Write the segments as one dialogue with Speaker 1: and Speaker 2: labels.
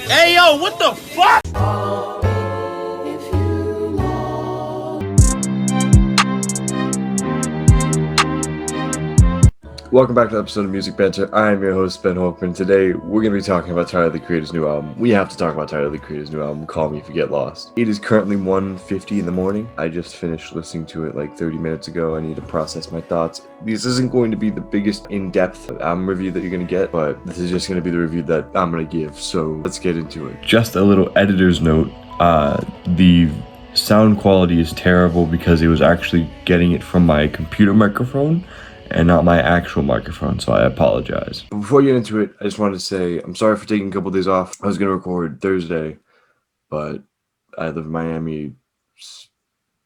Speaker 1: Hey, yo, what the fuck?
Speaker 2: Welcome back to the episode of Music Banter. I am your host, Ben Hochman. Today, we're going to be talking about Tyler, the Creator's new album. We have to talk about Tyler, the Creator's new album, Call Me If You Get Lost. It is currently 1:50 in the morning. I just finished listening to it like 30 minutes ago. I need to process my thoughts. This isn't going to be the biggest in-depth album review that you're going to get, but this is just going to be the review that I'm going to give. So let's get into it. Just a little editor's note. The sound quality is terrible because it was actually getting it from my computer microphone and not my actual microphone, so I apologize. Before we get into it, I just wanted to say I'm sorry for taking a couple days off. I was going to record Thursday, but I live in Miami.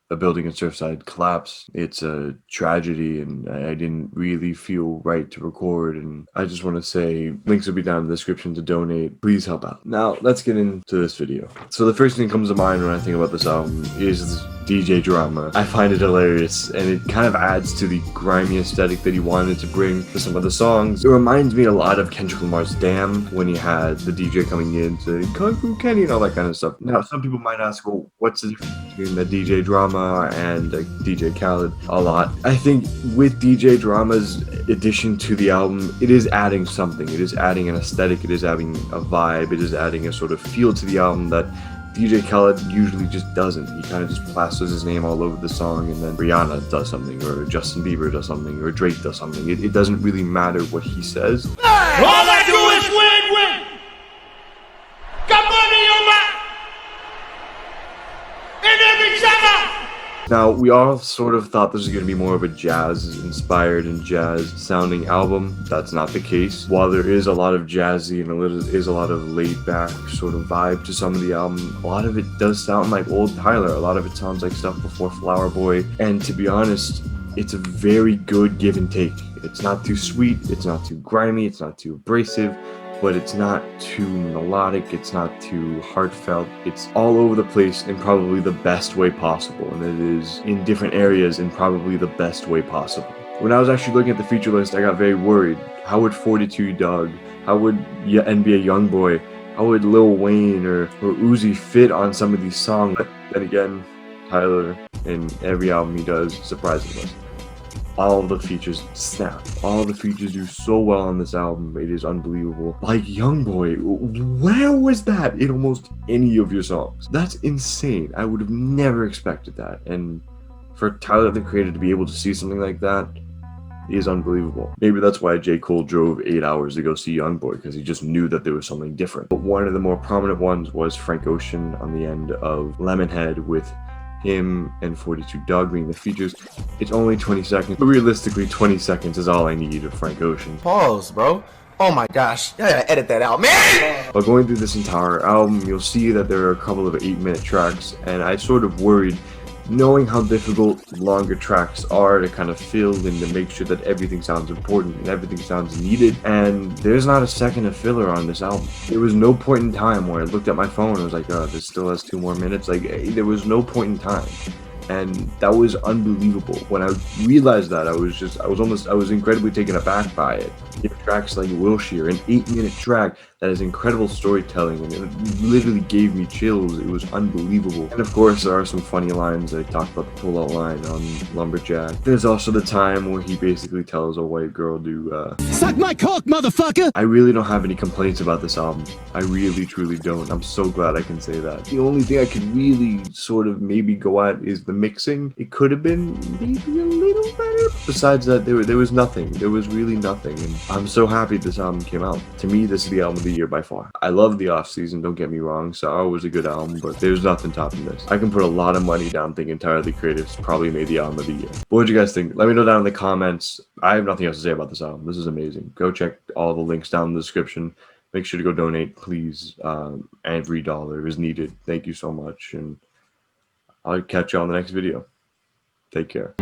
Speaker 2: A building in Surfside collapsed. It's a tragedy, and I didn't really feel right to record, and I just want to say links will be down in the description to donate. Please help out. Now, let's get into this video. So the first thing that comes to mind when I think about this album is DJ drama. I find it hilarious, and it kind of adds to the grimy aesthetic that he wanted to bring to some of the songs. It reminds me a lot of Kendrick Lamar's Damn, when he had the DJ coming in to Kung Fu Kenny and all that kind of stuff. Now, some people might ask, well, what's the difference between the DJ drama and DJ Khaled? A lot. I think with DJ Drama's addition to the album, it is adding something. It is adding an aesthetic. It is adding a vibe. It is adding a sort of feel to the album that DJ Khaled usually just doesn't. He kind of just plasters his name all over the song, and then Rihanna does something, or Justin Bieber does something, or Drake does something. It doesn't really matter what he says.
Speaker 1: All I do is win. Got money on my... And every time
Speaker 2: Now, we all sort of thought this was going to be more of a jazz-inspired and jazz-sounding album. That's not the case. While there is a lot of jazzy and is a lot of laid-back sort of vibe to some of the album, a lot of it does sound like old Tyler. A lot of it sounds like stuff before Flower Boy. And to be honest, it's a very good give and take. It's not too sweet, it's not too grimy, it's not too abrasive, but it's not too melodic, it's not too heartfelt. It's all over the place in probably the best way possible, and it is in different areas in probably the best way possible. When I was actually looking at the feature list, I got very worried. How would 42 Dugg, how would NBA Youngboy, how would Lil Wayne or Uzi fit on some of these songs? But then again, Tyler, in every album he does, surprises us. All the features snap. All the features do so well on this album. It is unbelievable. Like Youngboy, where was that in almost any of your songs? That's insane. I would have never expected that. And for Tyler, the Creator, to be able to see something like that is unbelievable. Maybe that's why J. Cole drove 8 hours to go see Youngboy, because he just knew that there was something different. But one of the more prominent ones was Frank Ocean on the end of Lemonhead, with him and 42 Dugg being the features. It's only 20 seconds, but realistically 20 seconds is all I need of Frank Ocean.
Speaker 3: Pause, bro. Oh my gosh, I gotta edit that out, man!
Speaker 2: But going through this entire album, you'll see that there are a couple of 8-minute tracks, and I sort of worried, knowing how difficult longer tracks are to kind of fill and to make sure that everything sounds important and everything sounds needed, and there's not a second of filler on this album. There was no point in time where I looked at my phone and I was like, oh, this still has 2 more minutes. Like, there was no point in time, and that was unbelievable. When I realized that, I was incredibly taken aback by it. You have tracks like Wilshire, an 8-minute track that has incredible storytelling, and it literally gave me chills. It was unbelievable. And of course, there are some funny lines. I talked about the pull-out line on Lumberjack. There's also the time where he basically tells a white girl to
Speaker 4: suck my cock, motherfucker!
Speaker 2: I really don't have any complaints about this album. I really, truly don't. I'm so glad I can say that. The only thing I could really sort of maybe go at is the mixing. It could have been maybe a little better. Besides that, there was nothing. There was really nothing. And I'm so happy this album came out. To me, this is the album of the year by far. I love the off season, don't get me wrong. Sour was a good album, but there's nothing topping this. I can put a lot of money down thinking Tyler, the Creator's probably made the album of the year. What do you guys think? Let me know down in the comments. I have nothing else to say about this album. This is amazing. Go check all the links down in the description. Make sure to go donate, please. Every dollar is needed. Thank you so much, and I'll catch you on the next video. Take care.